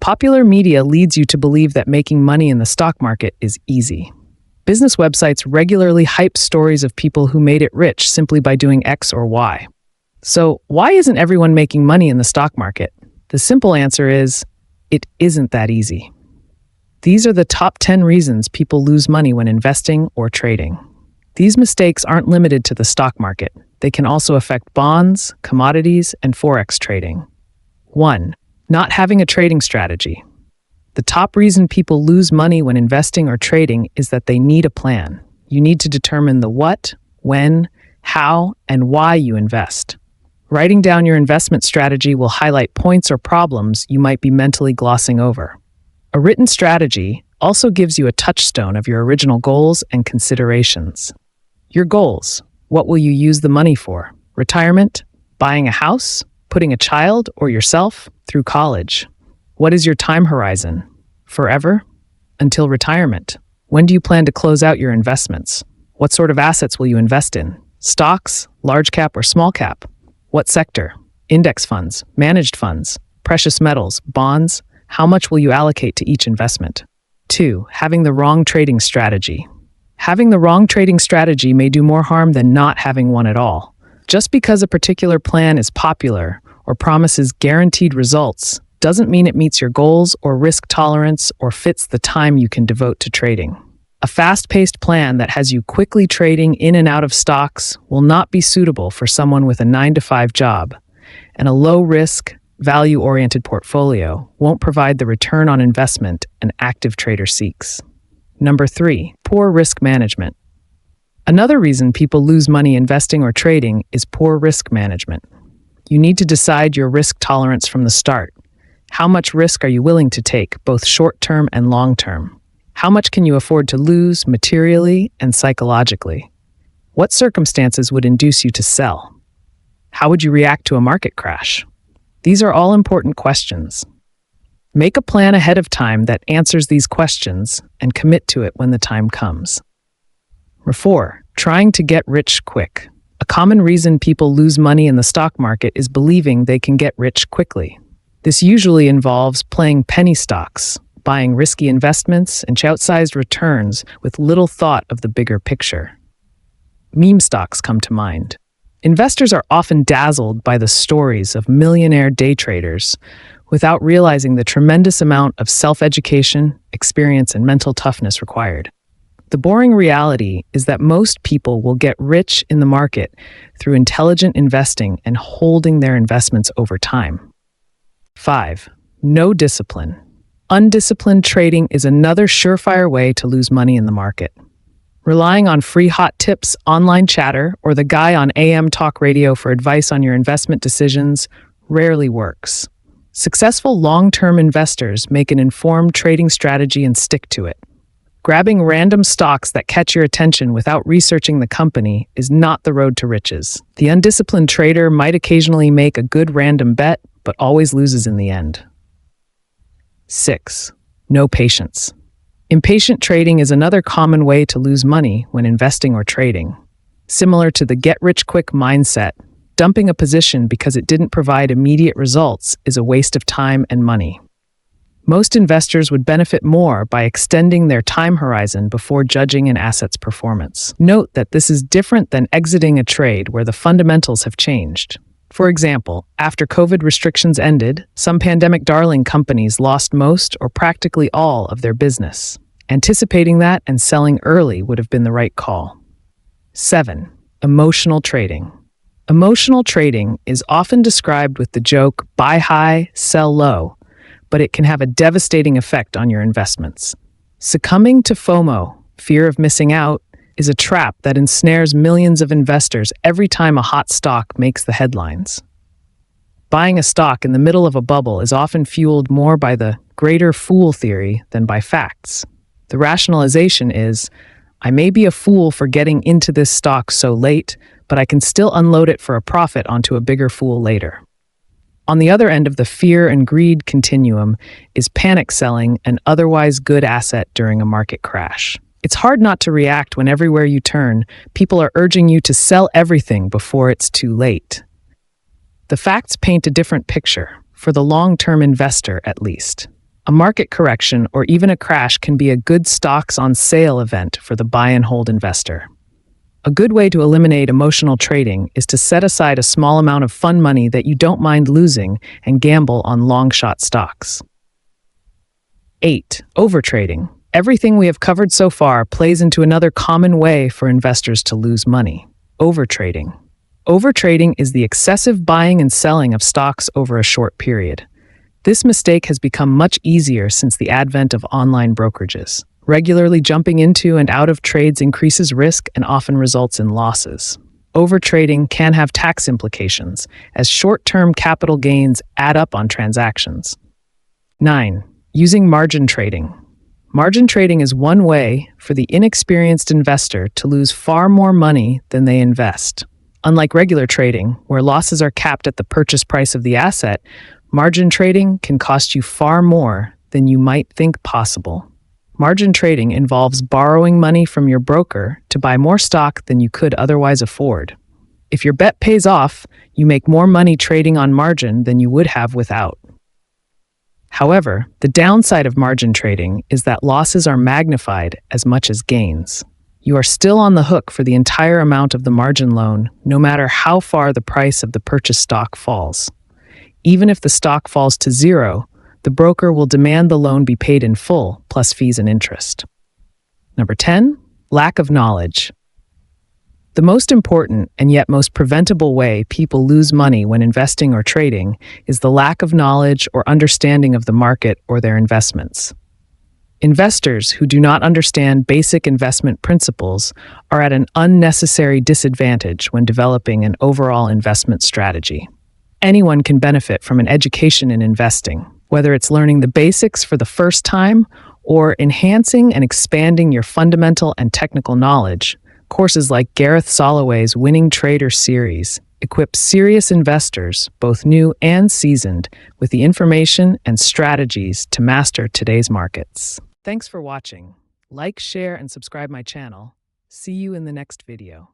Popular media leads you to believe that making money in the stock market is easy. Business websites regularly hype stories of people who made it rich simply by doing X or Y. So, why isn't everyone making money in the stock market? The simple answer is, it isn't that easy. These are the top 10 reasons people lose money when investing or trading. These mistakes aren't limited to the stock market. They can also affect bonds, commodities, and forex trading. 1. Not having a trading strategy. The top reason people lose money when investing or trading is that they need a plan. You need to determine the what, when, how, and why you invest. Writing down your investment strategy will highlight points or problems you might be mentally glossing over. A written strategy also gives you a touchstone of your original goals and considerations. Your goals. What will you use the money for? Retirement? Buying a house? Putting a child or yourself through college? What is your time horizon? Forever? Until retirement? When do you plan to close out your investments? What sort of assets will you invest in? Stocks, large cap or small cap? What sector? Index funds, managed funds, precious metals, bonds? How much will you allocate to each investment? 2. Having the wrong trading strategy. Having the wrong trading strategy may do more harm than not having one at all. Just because a particular plan is popular or promises guaranteed results doesn't mean it meets your goals or risk tolerance or fits the time you can devote to trading. A fast-paced plan that has you quickly trading in and out of stocks will not be suitable for someone with a 9-to-5 job, and a low-risk, value-oriented portfolio won't provide the return on investment an active trader seeks. Number 3, poor risk management. Another reason people lose money investing or trading is poor risk management. You need to decide your risk tolerance from the start. How much risk are you willing to take, both short-term and long-term? How much can you afford to lose materially and psychologically? What circumstances would induce you to sell? How would you react to a market crash? These are all important questions. Make a plan ahead of time that answers these questions and commit to it when the time comes. 4. Trying to get rich quick. A common reason people lose money in the stock market is believing they can get rich quickly. This usually involves playing penny stocks, buying risky investments, and outsized returns with little thought of the bigger picture. Meme stocks come to mind. Investors are often dazzled by the stories of millionaire day traders without realizing the tremendous amount of self-education, experience, and mental toughness required. The boring reality is that most people will get rich in the market through intelligent investing and holding their investments over time. 5. No discipline. Undisciplined trading is another surefire way to lose money in the market. Relying on free hot tips, online chatter, or the guy on AM talk radio for advice on your investment decisions rarely works. Successful long-term investors make an informed trading strategy and stick to it. Grabbing random stocks that catch your attention without researching the company is not the road to riches. The undisciplined trader might occasionally make a good random bet, but always loses in the end. 6. No patience. Impatient trading is another common way to lose money when investing or trading. Similar to the get-rich-quick mindset, dumping a position because it didn't provide immediate results is a waste of time and money. Most investors would benefit more by extending their time horizon before judging an asset's performance. Note that this is different than exiting a trade where the fundamentals have changed. For example, after COVID restrictions ended, some pandemic darling companies lost most or practically all of their business. Anticipating that and selling early would have been the right call. 7. Emotional trading. Emotional trading is often described with the joke, buy high, sell low, but it can have a devastating effect on your investments. Succumbing to FOMO, fear of missing out, is a trap that ensnares millions of investors every time a hot stock makes the headlines. Buying a stock in the middle of a bubble is often fueled more by the greater fool theory than by facts. The rationalization is, I may be a fool for getting into this stock so late, but I can still unload it for a profit onto a bigger fool later. On the other end of the fear and greed continuum is panic selling an otherwise good asset during a market crash. It's hard not to react when everywhere you turn, people are urging you to sell everything before it's too late. The facts paint a different picture, for the long-term investor at least. A market correction or even a crash can be a good stocks on sale event for the buy and hold investor. A good way to eliminate emotional trading is to set aside a small amount of fun money that you don't mind losing and gamble on long-shot stocks. 8. Overtrading. Everything we have covered so far plays into another common way for investors to lose money: overtrading. Overtrading is the excessive buying and selling of stocks over a short period. This mistake has become much easier since the advent of online brokerages. Regularly jumping into and out of trades increases risk and often results in losses. Overtrading can have tax implications, as short-term capital gains add up on transactions. 9. Using margin trading. Margin trading is one way for the inexperienced investor to lose far more money than they invest. Unlike regular trading, where losses are capped at the purchase price of the asset, margin trading can cost you far more than you might think possible. Margin trading involves borrowing money from your broker to buy more stock than you could otherwise afford. If your bet pays off, you make more money trading on margin than you would have without. However, the downside of margin trading is that losses are magnified as much as gains. You are still on the hook for the entire amount of the margin loan, no matter how far the price of the purchased stock falls. Even if the stock falls to zero, the broker will demand the loan be paid in full, plus fees and interest. Number 10, lack of knowledge. The most important and yet most preventable way people lose money when investing or trading is the lack of knowledge or understanding of the market or their investments. Investors who do not understand basic investment principles are at an unnecessary disadvantage when developing an overall investment strategy. Anyone can benefit from an education in investing, whether it's learning the basics for the first time or enhancing and expanding your fundamental and technical knowledge. Courses like Gareth Soloway's Winning Trader series equip serious investors, both new and seasoned, with the information and strategies to master today's markets. Thanks for watching. Like, share, and subscribe my channel. See you in the next video.